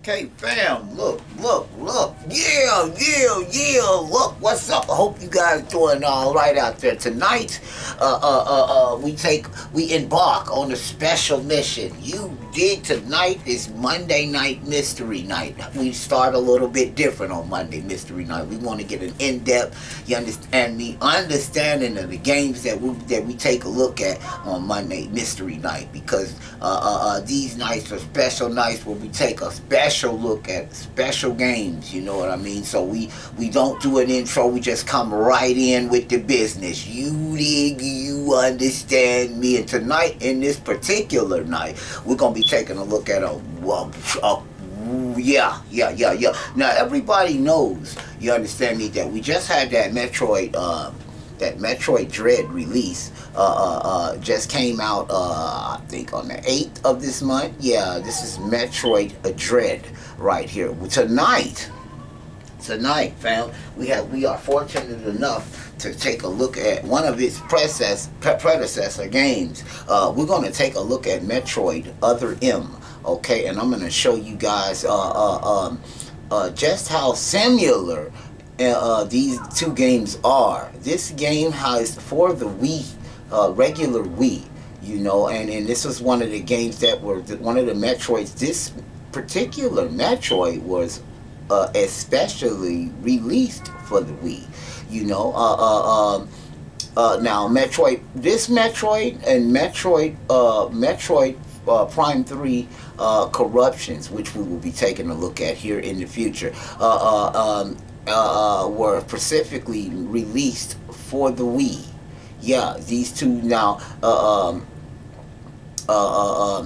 Okay, fam, look. Yeah. Look, what's up? I hope you guys doing all right out there tonight. We embark on a special mission. You dig? Tonight is Monday night mystery night. We start a little bit different on Monday mystery night. We want to get an in-depth, you understand me, understanding of the games that we take a look at on Monday mystery night, because these nights are special nights where we take a special look at special games, you know what I mean? So we don't do an intro, we just come right in with the business. You dig, you understand me. And tonight, in this particular night, we're gonna be taking a look at yeah. Now everybody knows, you understand me, that we just had that Metroid Dread release. Just came out, I think on the 8th of this month. Yeah, this is Metroid Dread right here. Tonight, fam, we are fortunate enough to take a look at one of its predecessor games. We're going to take a look at Metroid Other M. Okay, and I'm going to show you guys just how similar these two games are. This game has for the Wii, regular Wii, you know, and this was one of the games that were one of the Metroids. This particular Metroid was especially released for the Wii, you know. Now Metroid, this Metroid and Metroid Prime 3 Corruptions, which we will be taking a look at here in the future, were specifically released for the Wii. Yeah, these two now,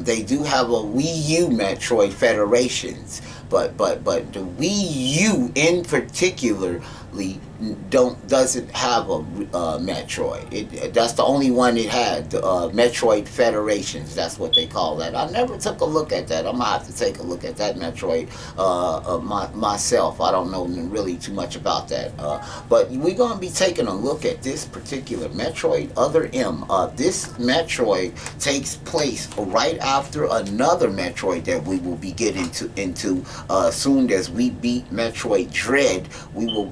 they do have a Wii U Metroid Federations, but the Wii U in particularly doesn't have a Metroid. That's the only one it had. The Metroid Federations. That's what they call that. I never took a look at that. I'm gonna have to take a look at that Metroid myself. I don't know really too much about that. But we're gonna be taking a look at this particular Metroid Other M. This Metroid takes place right after another Metroid that we will be getting into soon as we beat Metroid Dread. We will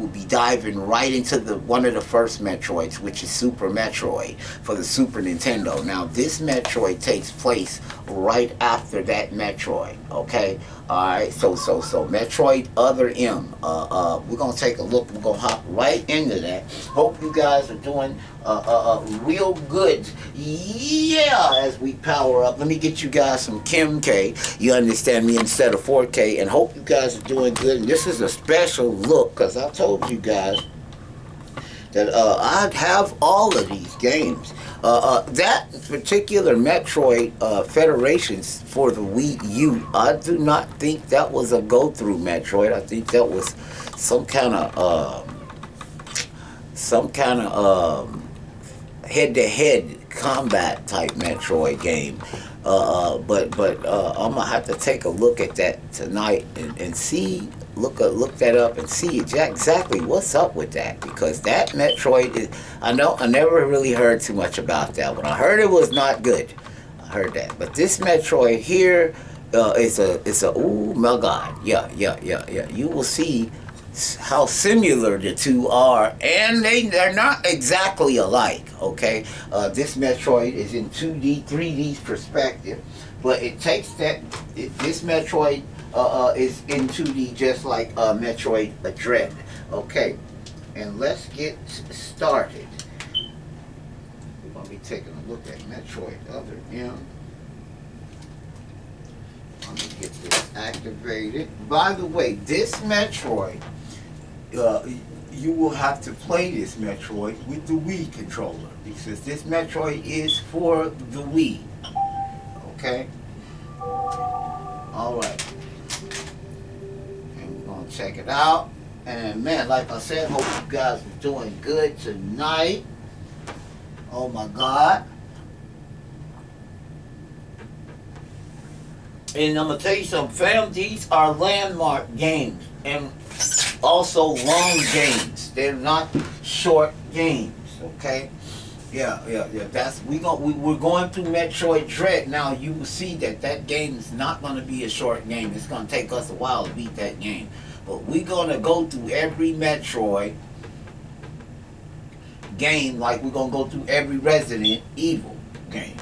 be diving right into one of the first Metroids, which is Super Metroid for the Super Nintendo. Now this Metroid takes place right after that Metroid. Okay, all right. So Metroid Other M. We're gonna take a look. We're gonna hop right into that. Hope you guys are doing real good. Yeah, as we power up. Let me get you guys some Kim K. You understand me, instead of 4K. And hope you guys are doing good. And this is a special look, because I told you guys that I have all of these games. That particular Metroid Federations for the Wii U, I do not think that was a go-through Metroid. I think that was some kind of head-to-head combat type Metroid game. But I'm gonna have to take a look at that tonight and see. Look that up and see exactly what's up with that, because that Metroid is, I never really heard too much about that one. I heard it was not good. I heard that, but this Metroid here is a oh my god, yeah. You will see how similar the two are, and they're not exactly alike. Okay, this Metroid is in 2D, 3D perspective, but it takes this Metroid is in 2D, just like Metroid Dread. Okay, and let's get started. We're going to be taking a look at Metroid Other M. Let me get this activated. By the way, this Metroid, you will have to play this Metroid with the Wii controller, because this Metroid is for the Wii. Okay? Alright. Check it out. And man, like I said, hope you guys are doing good tonight. Oh my god. And I'm gonna tell you something, fam, these are landmark games and also long games. They're not short games, okay? Yeah. That's we're going through Metroid Dread now. You will see that that game is not going to be a short game. It's going to take us a while to beat that game, but we're going to go through every Metroid game like we're going to go through every Resident Evil game.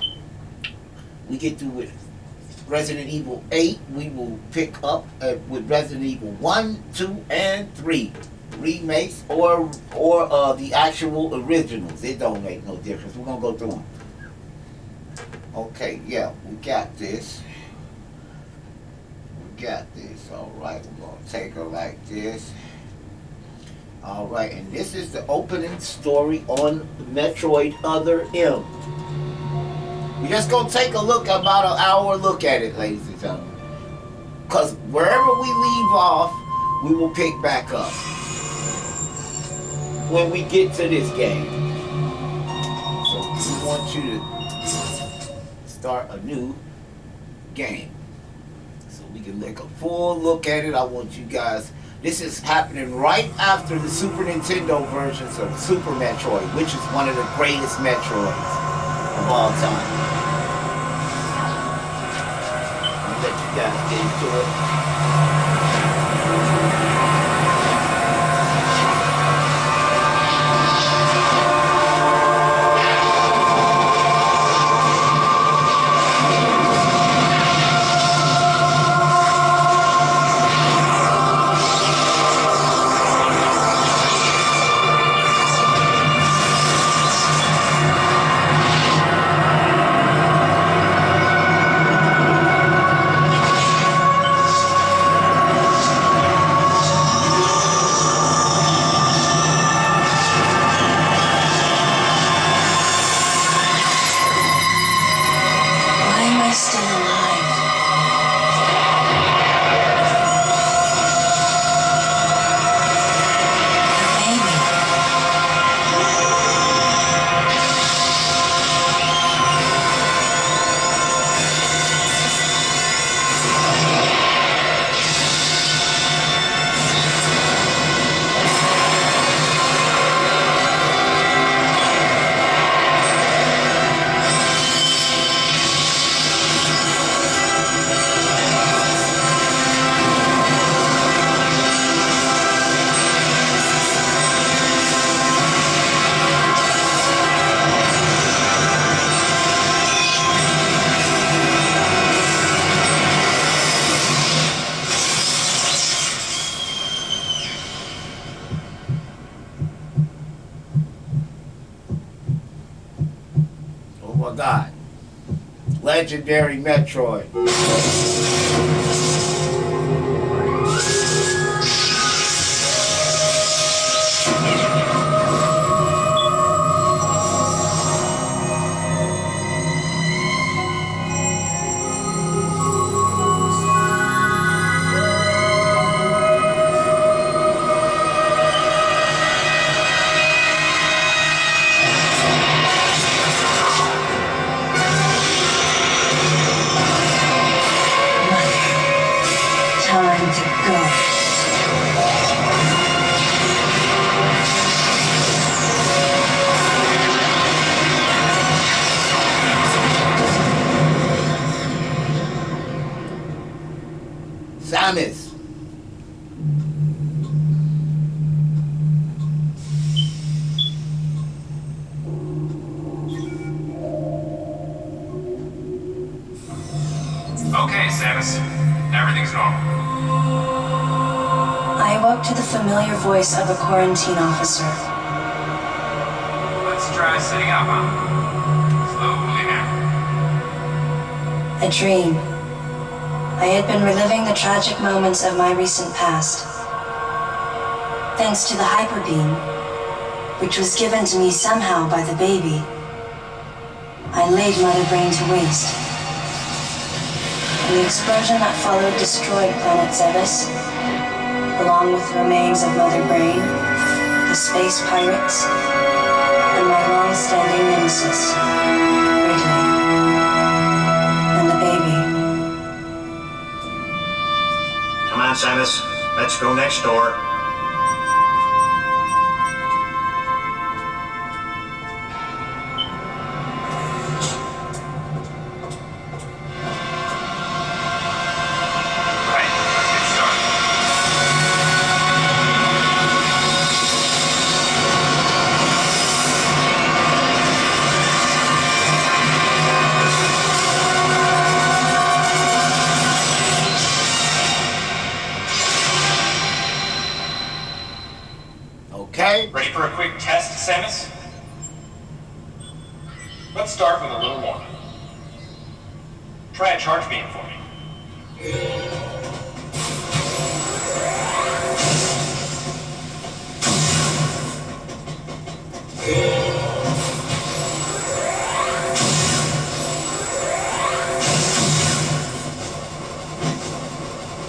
We get through with Resident Evil 8. We will pick up with Resident Evil 1, 2, and 3. Remakes or the actual originals. It don't make no difference. We're gonna go through them. Okay, yeah, we got this. Alright, we're gonna take her like this. Alright, and this is the opening story on Metroid Other M. We're just gonna take a look, about an hour look at it, ladies and gentlemen. Because wherever we leave off, we will pick back up when we get to this game. So we want you to start a new game. So we can take a full look at it. I want you guys, this is happening right after the Super Nintendo versions of Super Metroid, which is one of the greatest Metroids of all time. I'll let you guys get into it. God. Legendary Metroid. Samus. Okay, Samus. Everything's normal. I awoke to the familiar voice of a quarantine officer. Let's try sitting up, huh? Slowly now. A dream. I had been reliving the tragic moments of my recent past. Thanks to the hyper beam, which was given to me somehow by the baby, I laid Mother Brain to waste. And the explosion that followed destroyed planet Zebes, along with the remains of Mother Brain, the space pirates, and my long-standing nemesis, Ridley, and the baby. Come on, Samus. Let's go next door. Okay? Ready for a quick test, Samus? Let's start with a little warm-up. Try a charge beam for me.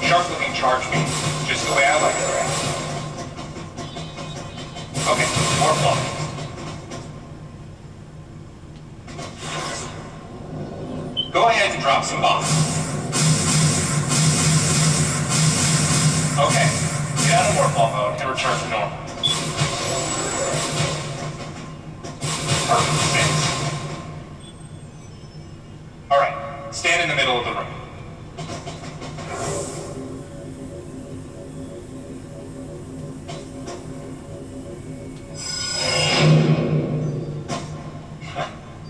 Sharp-looking charge beam, just the way I like it. Okay, more fluff. Go ahead and drop some bombs. Okay, get out of warp mode and return to normal. Perfect, thanks. Alright, stand in the middle of the room.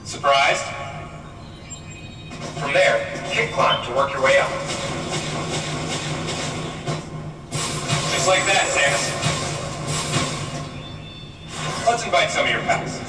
Surprised? From there, kick climb to work your way up. Just like that, Samus. Let's invite some of your pals.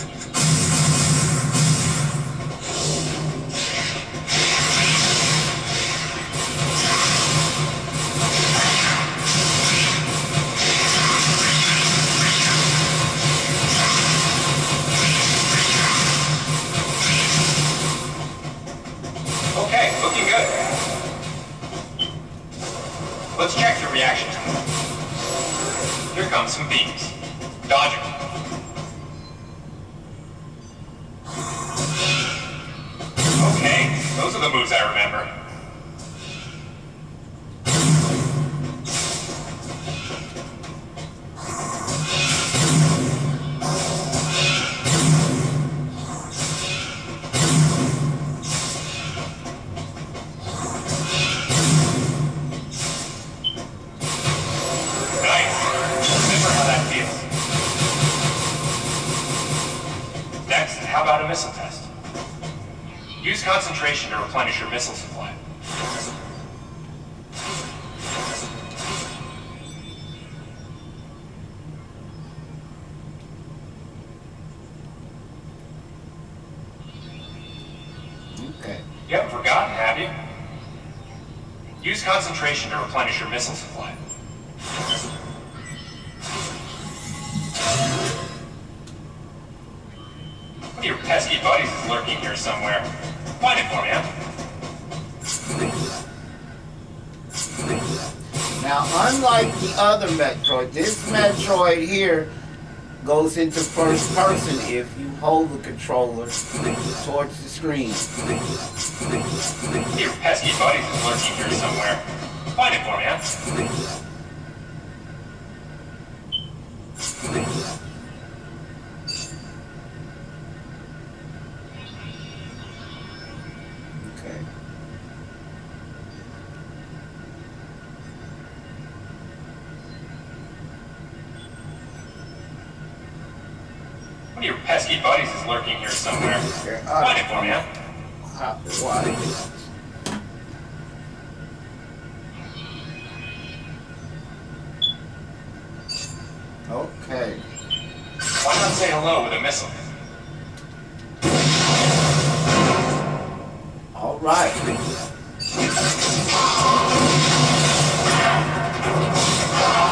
Okay, looking good. Let's check your reaction time. Here comes some beams. Dodge them. Okay, those are the moves I remember. How about a missile test? Use concentration to replenish your missile supply. Okay. You haven't forgotten, have you? Use concentration to replenish your missile supply. One of your pesky buddies is lurking here somewhere. Find it for me, huh? Now, unlike the other Metroid, this Metroid here goes into first person if you hold the controller towards the screen. One of your pesky buddies is lurking here somewhere. Find it for me, huh? One of your pesky buddies is lurking here somewhere. Find it for me, huh? Why? Okay. Why not say hello with a missile? All right. Looks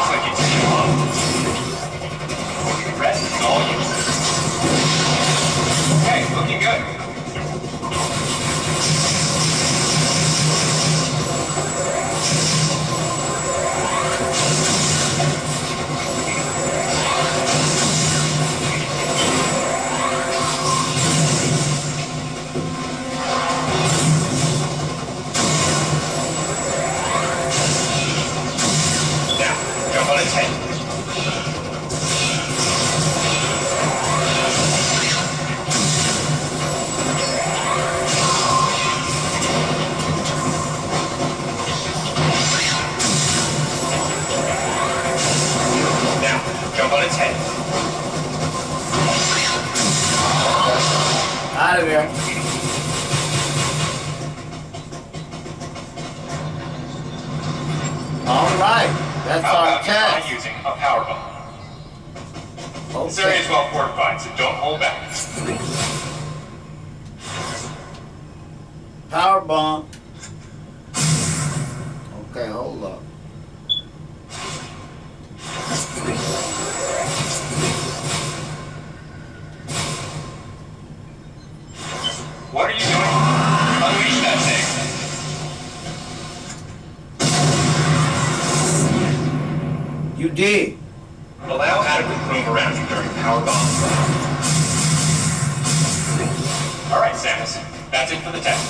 like you've seen love. The rest is all you. Okay, looking good. Now, jump on its head. Jump on its head. Out of here. All right. That's How our about you try test. using a power bomb? This area is well fortified, so don't hold back. Power bomb. Okay, hold up. What are you doing? Unleash that thing. You did. Allow adequate room around you during power bomb. All right, Samus. That's it for the test.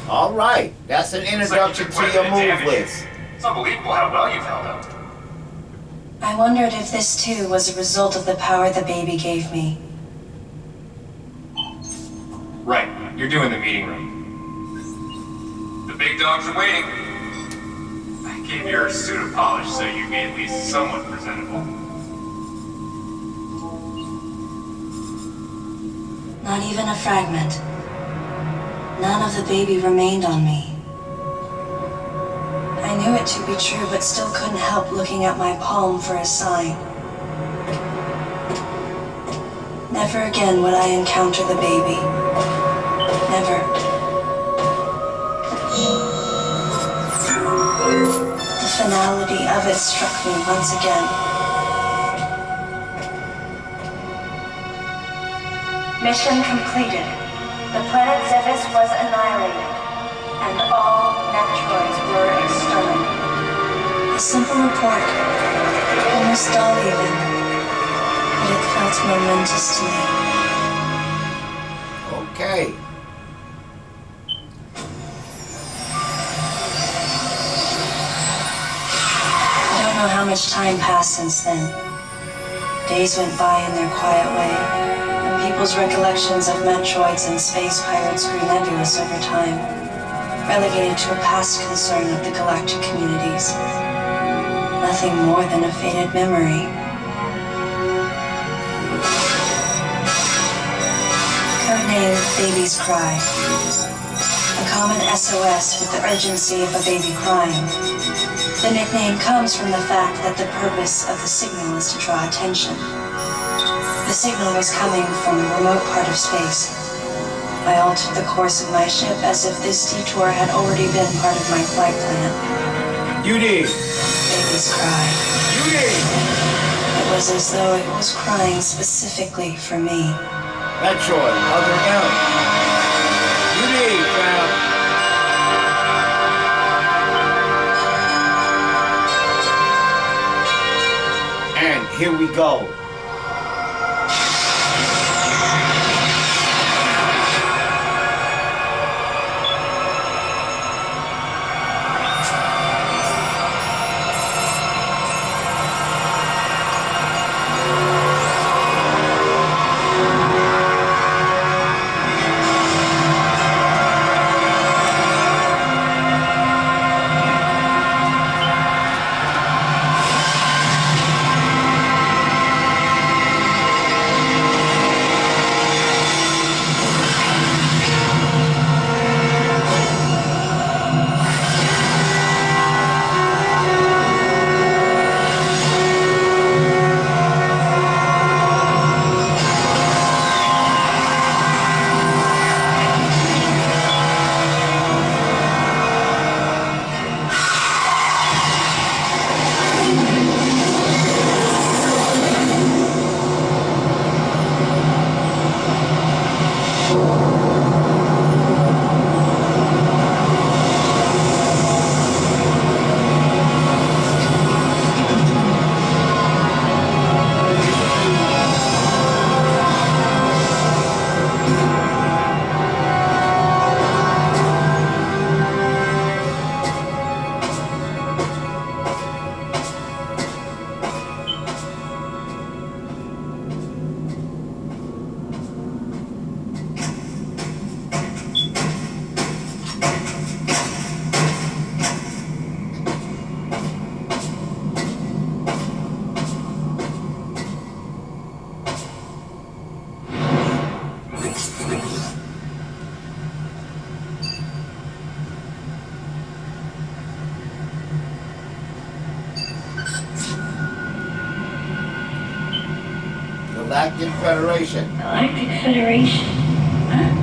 All right. That's an introduction to your move list. It's unbelievable how well you've held up. I wondered if this too was a result of the power the baby gave me. Right. You're doing the meeting room. The big dogs are waiting. I gave your suit a polish so you'd be at least somewhat presentable. Not even a fragment. None of the baby remained on me. I knew it to be true, but still couldn't help looking at my palm for a sign. Never again would I encounter the baby. Never. The finality of it struck me once again. Mission completed. The planet Zevis was annihilated, and all Metroids were exterminated. A simple report, almost dull even, but it felt momentous to me. Okay. I don't know how much time passed since then. Days went by in their quiet way, and people's recollections of Metroids and space pirates grew nebulous over time, relegated to a past concern of the galactic communities. Nothing more than a faded memory. Codename Baby's Cry. A common SOS with the urgency of a baby crying. The nickname comes from the fact that the purpose of the signal is to draw attention. The signal was coming from a remote part of space. I altered the course of my ship as if this detour had already been part of my flight plan. You did. Baby's Cry. You did. It was as though it was crying specifically for me. Metroid, other M. You did, fam. And here we go. Galactic Federation. Galactic Federation? Huh?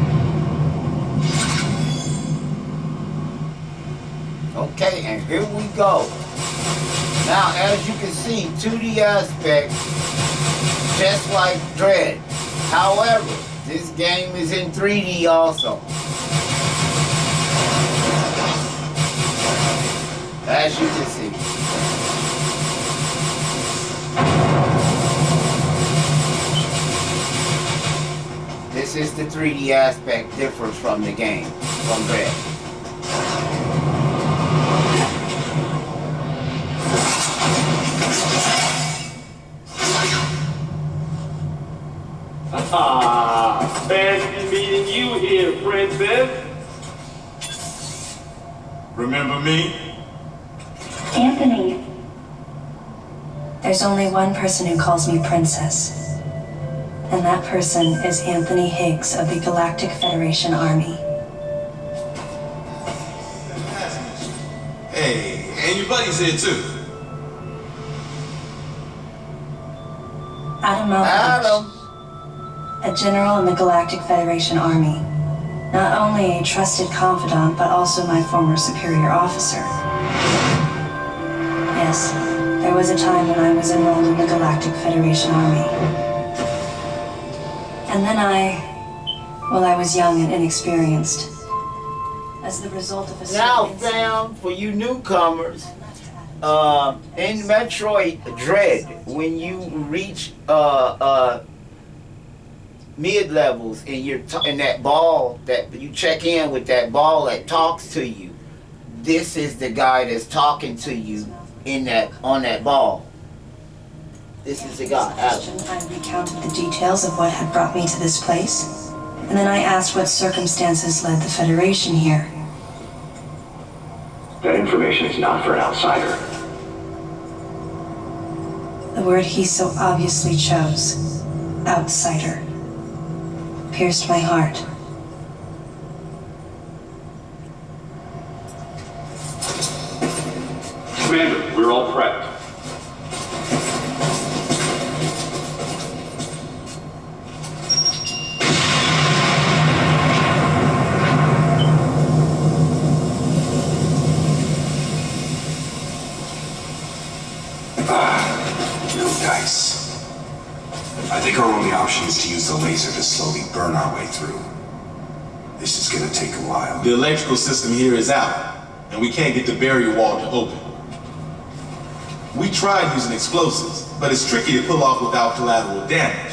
Okay, and here we go. Now, as you can see, 2D aspect, just like Dread. However, this game is in 3D also. As you can see. This is the 3D aspect differs from the game, from Dread. Ah, fancy meeting you here, princess. Remember me? Anthony. There's only one person who calls me princess. And that person is Anthony Higgs of the Galactic Federation Army. Hey, and your buddy's here too. Adam, a general in the Galactic Federation Army. Not only a trusted confidant, but also my former superior officer. Yes, there was a time when I was enrolled in the Galactic Federation Army. And then I was young and inexperienced. As the result of a Now, certain fam, for you newcomers, in Metroid Dread, when you reach mid levels and you're in that ball that you check in with, that ball that talks to you, this is the guy that's talking to you in that on that ball. This is the guy, Adam. I recounted the details of what had brought me to this place, and then I asked what circumstances led the Federation here. That information is not for an outsider. The word he so obviously chose, outsider, pierced my heart. Commander, we're all prepped. No dice. I think our only option is to use the laser to slowly burn our way through. This is gonna take a while. The electrical system here is out, and we can't get the barrier wall to open. We tried using explosives, but it's tricky to pull off without collateral damage.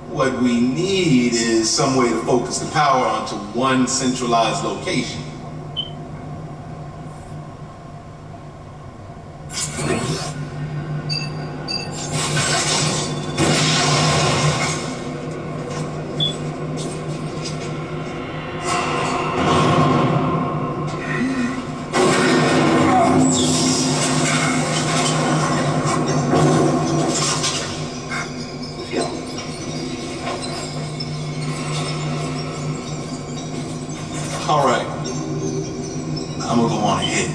What we need is some way to focus the power onto one centralized location. All right, I'm gonna go on ahead.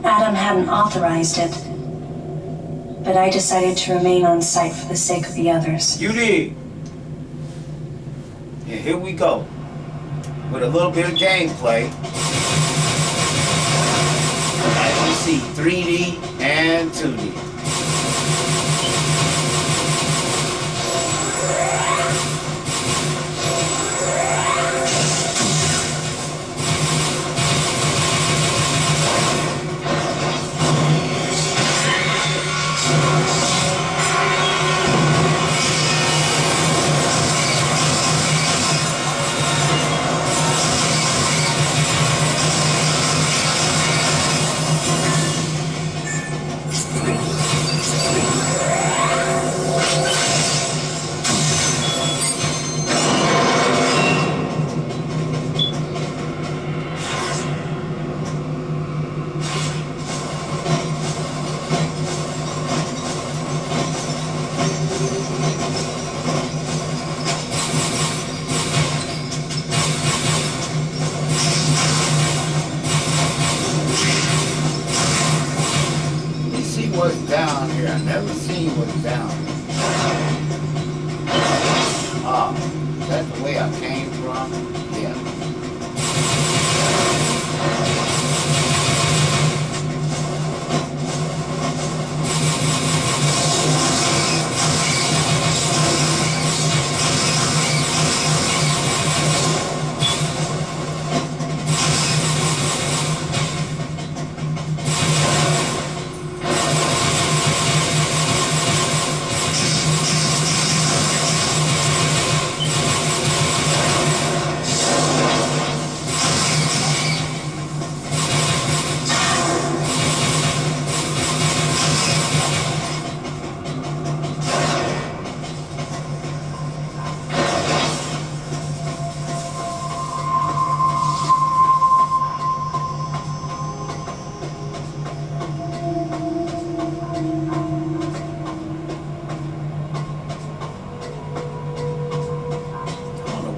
Adam hadn't authorized it, but I decided to remain on site for the sake of the others. You did. And here we go. With a little bit of gameplay. As you see, 3D and 2D. down here? I never seen what's down here. Ah, is that the way I came from? Yeah.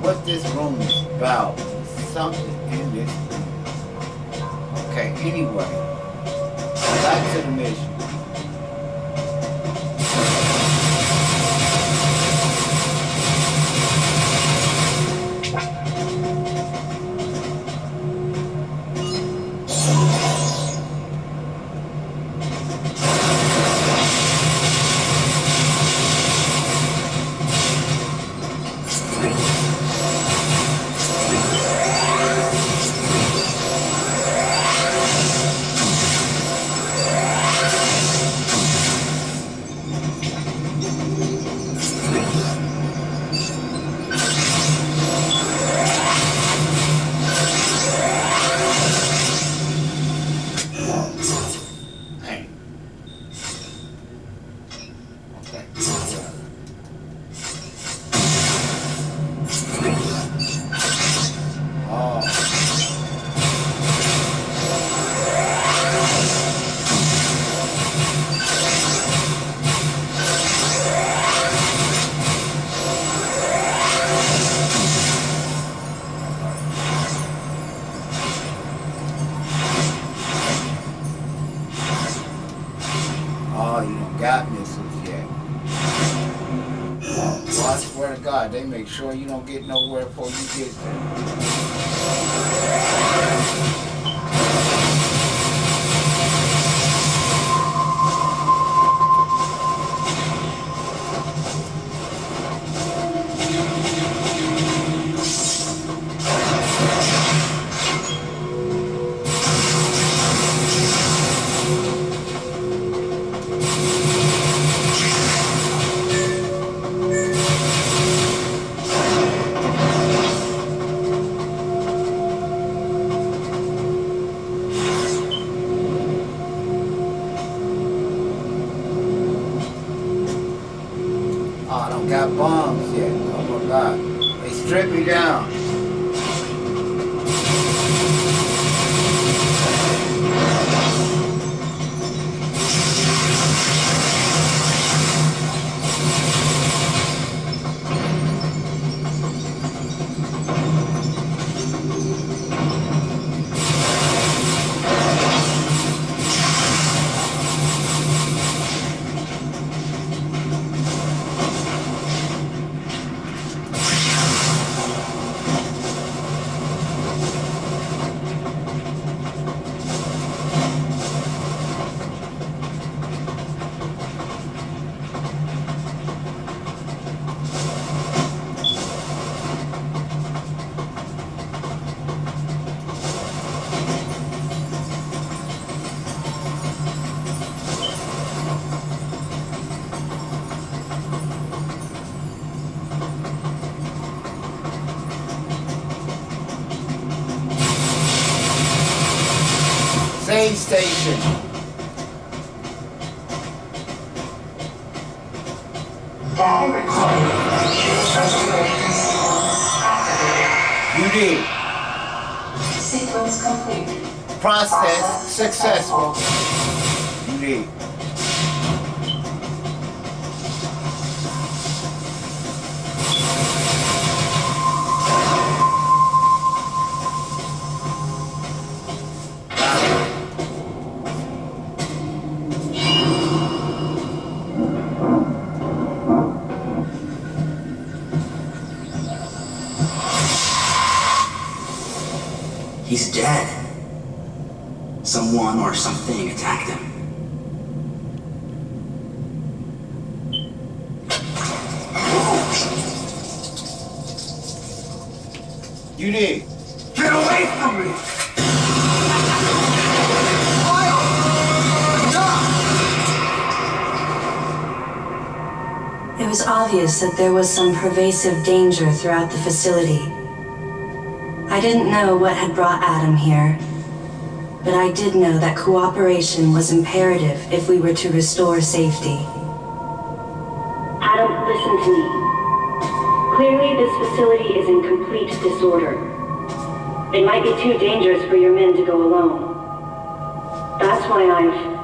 What this room is about, something in this room. Okay, anyway, back to the mission. Got missiles yet. Well, I swear to God, they make sure you don't get nowhere before you get got bombs yet. Oh my God. They strip me down. Save station. Data recording. You did. Sequence complete. Process successful. You did. He's dead. Someone or something attacked him. You did. Get away from me! It was obvious that there was some pervasive danger throughout the facility. I didn't know what had brought Adam here, but I did know that cooperation was imperative if we were to restore safety. Adam, listen to me. Clearly, this facility is in complete disorder. It might be too dangerous for your men to go alone. That's why I've...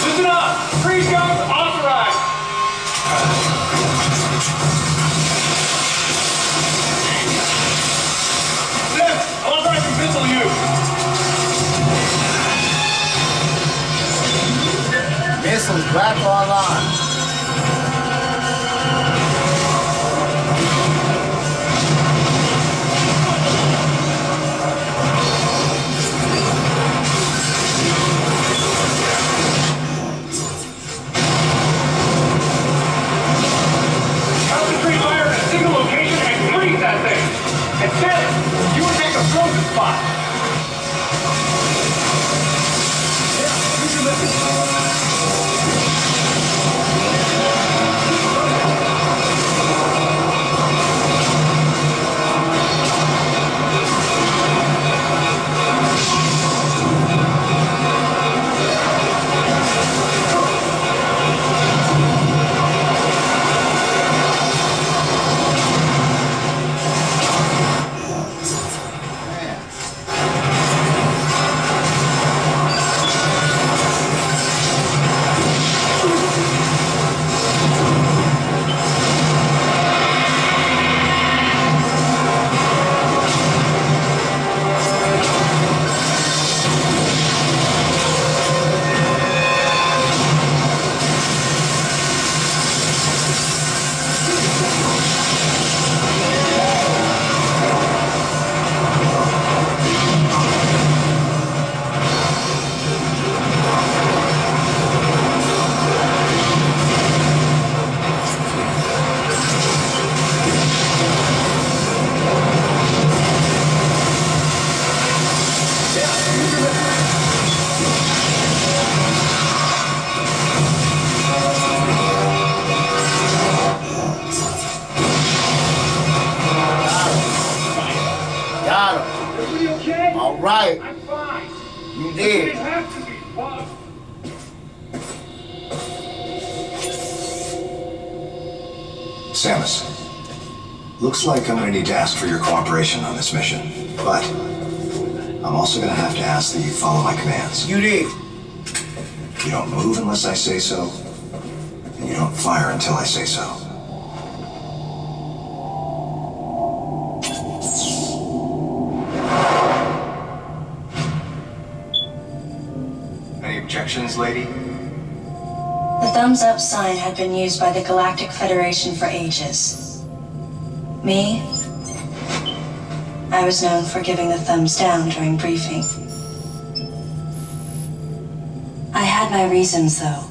Listen up! Freeze guns authorized! Sim, authorizing missile use! Missiles back online. Concentrate fire in a single location and freeze that thing! Instead, you would take a frozen spot! Yeah, use your listen. Got him. Are we okay? All right. I'm fine. You It did. have to be. What? Samus, looks like I'm gonna need to ask for your cooperation on this mission, but I'm also gonna have to ask that you follow my commands. You did. You don't move unless I say so, and you don't fire until I say so. Any objections, lady? The thumbs up sign had been used by the Galactic Federation for ages. Me? I was known for giving the thumbs down during briefing. I had my reasons, though.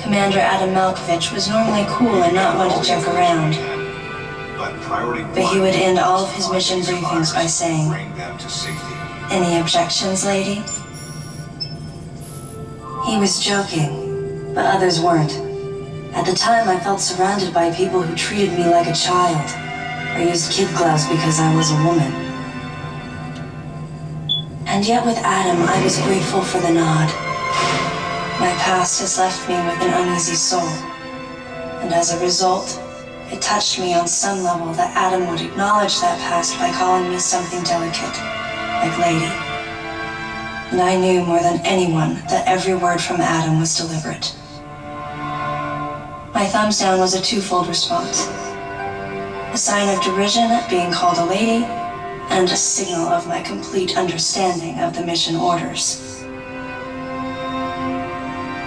Commander Adam Malkovich was normally cool and not one to joke around, but he would end all of his mission briefings by saying, "Any objections, lady?" He was joking, but others weren't. At the time, I felt surrounded by people who treated me like a child, or used kid gloves because I was a woman. And yet with Adam, I was grateful for the nod. My past has left me with an uneasy soul. And as a result, it touched me on some level that Adam would acknowledge that past by calling me something delicate, like lady. And I knew more than anyone that every word from Adam was deliberate. My thumbs down was a twofold response. A sign of derision at being called a lady, and a signal of my complete understanding of the mission orders.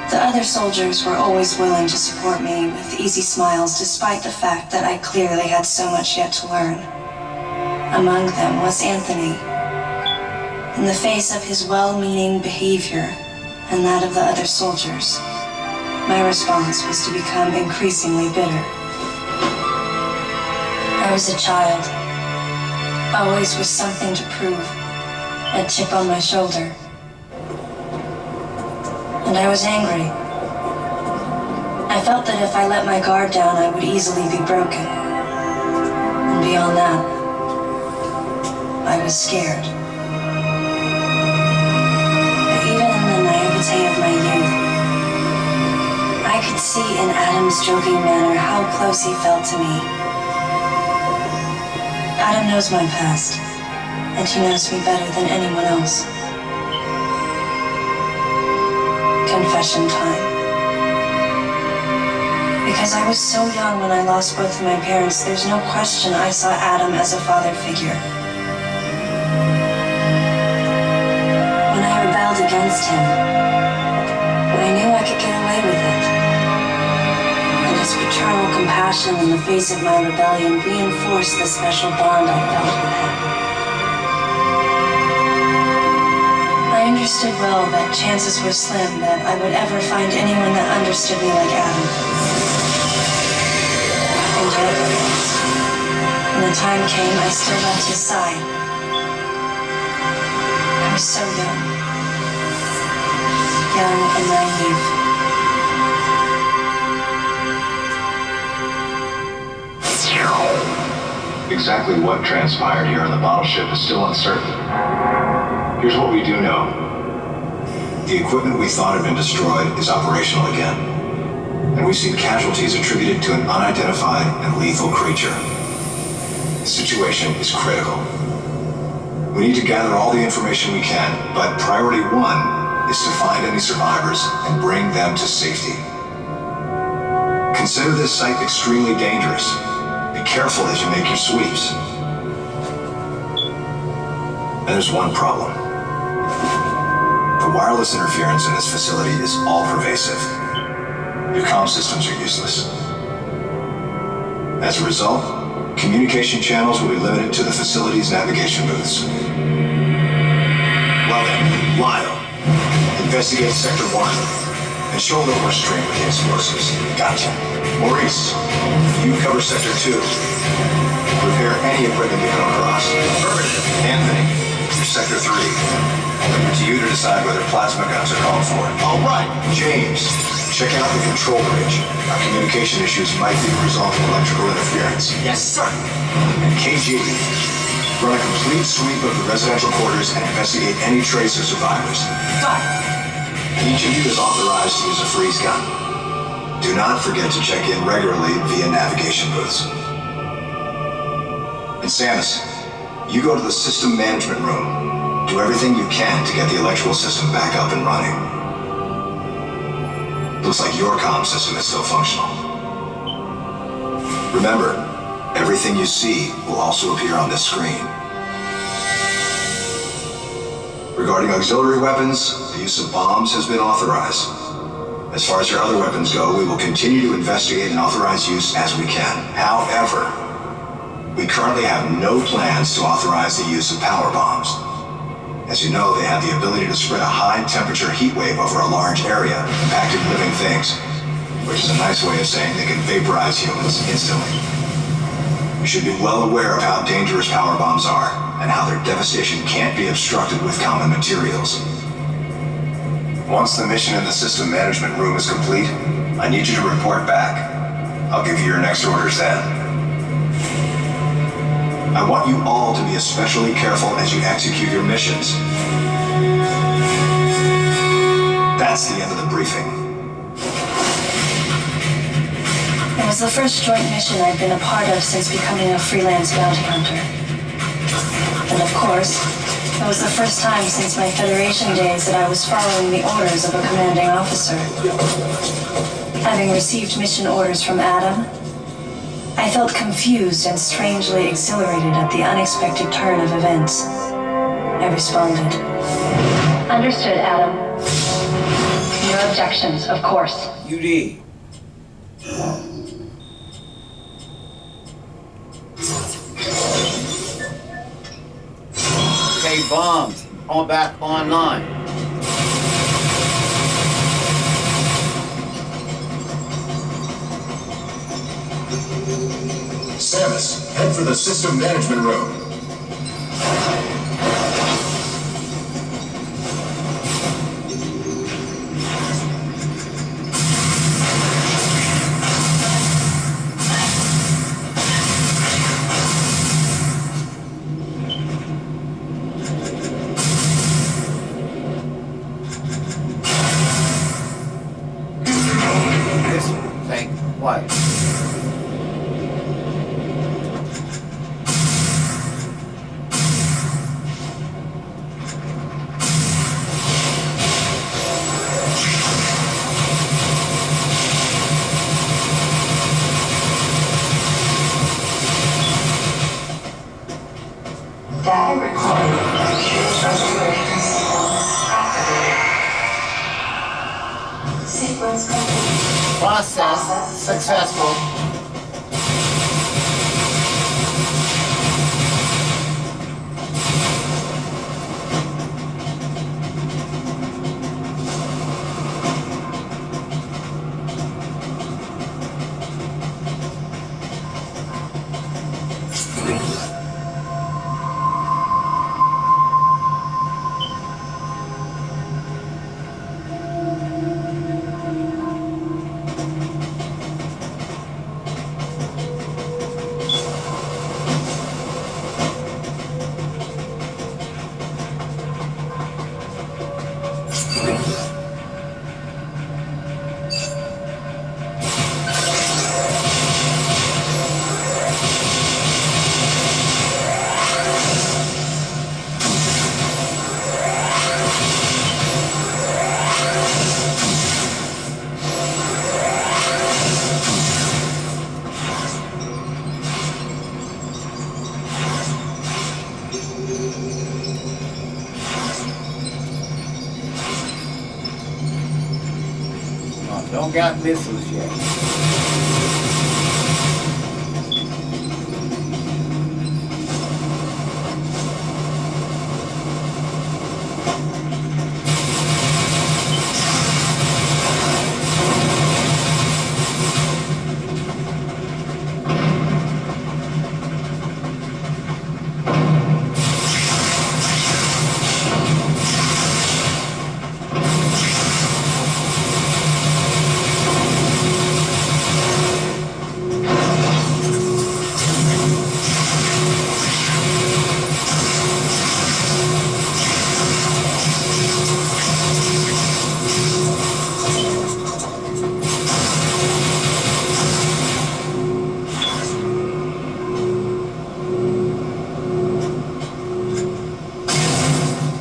The other soldiers were always willing to support me with easy smiles despite the fact that I clearly had so much yet to learn. Among them was Anthony. In the face of his well-meaning behavior and that of the other soldiers, my response was to become increasingly bitter. I was a child, always with something to prove, a chip on my shoulder. And I was angry. I felt that if I let my guard down, I would easily be broken. And beyond that, I was scared. But even in the naivete of my youth, I could see in Adam's joking manner how close he felt to me. Adam knows my past, and he knows me better than anyone else. Confession time. Because I was so young when I lost both of my parents, there's no question I saw Adam as a father figure. When I rebelled against him, I knew I could get away with it. And his paternal compassion in the face of my rebellion reinforced the special bond I felt with him. I understood well that chances were slim that I would ever find anyone that understood me like Adam. And yet, when the time came, I still left his side. I was so young. Young and naive. Exactly what transpired here on the bottle ship is still uncertain. Here's what we do know. The equipment we thought had been destroyed is operational again. And we've seen casualties attributed to an unidentified and lethal creature. The situation is critical. We need to gather all the information we can, but priority one is to find any survivors and bring them to safety. Consider this site extremely dangerous. Be careful as you make your sweeps. And there's one problem. The wireless interference in this facility is all-pervasive. Your comm systems are useless. As a result, communication channels will be limited to the facility's navigation booths. Well then, Lyle, investigate Sector 1 and shoulder restraint with the explosives. Gotcha. Maurice, you cover Sector 2. Repair any equipment you come across. Affirmative. Anthony, you're Sector 3. To you to decide whether plasma guns are called for. All right. James, check out the control bridge. Our communication issues might be the result of electrical interference. Yes, sir. And KG, run a complete sweep of the residential quarters and investigate any trace of survivors. Got it. Each of you is authorized to use a freeze gun. Do not forget to check in regularly via navigation booths. And Samus, you go to the system management room. Do everything you can to get the electrical system back up and running. Looks like your comm system is still functional. Remember, everything you see will also appear on this screen. Regarding auxiliary weapons, the use of bombs has been authorized. As far as your other weapons go, we will continue to investigate and authorize use as we can. However, we currently have no plans to authorize the use of power bombs. As you know, they have the ability to spread a high-temperature heat wave over a large area, impacting living things, which is a nice way of saying they can vaporize humans instantly. You should be well aware of how dangerous power bombs are, and how their devastation can't be obstructed with common materials. Once the mission in the system management room is complete, I need you to report back. I'll give you your next orders then. I want you all to be especially careful as you execute your missions. That's the end of the briefing. was the first joint mission I'd been a part of since becoming a freelance bounty hunter. And of course, it was the first time since my Federation days that I was following the orders of a commanding officer. Having received mission orders from Adam, I felt confused and strangely exhilarated at the unexpected turn of events. I responded. Understood, Adam. No objections, of course. You did. Okay, bombs. On back online. Samus, head for the system management room. This thing, what? Data recording. Sequence complete. Process successful. Don't got missiles yet.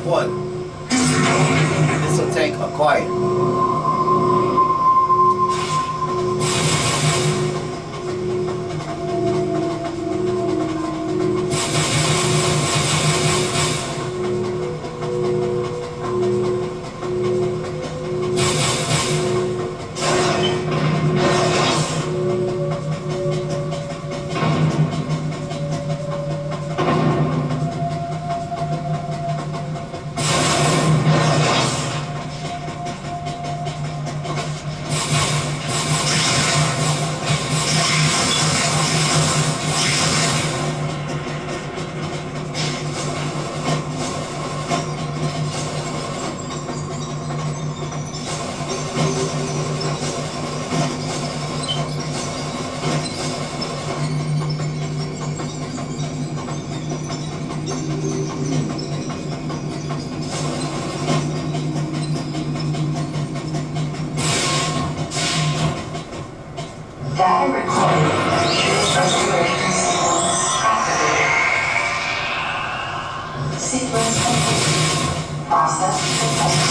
What? This'll take acquired. process as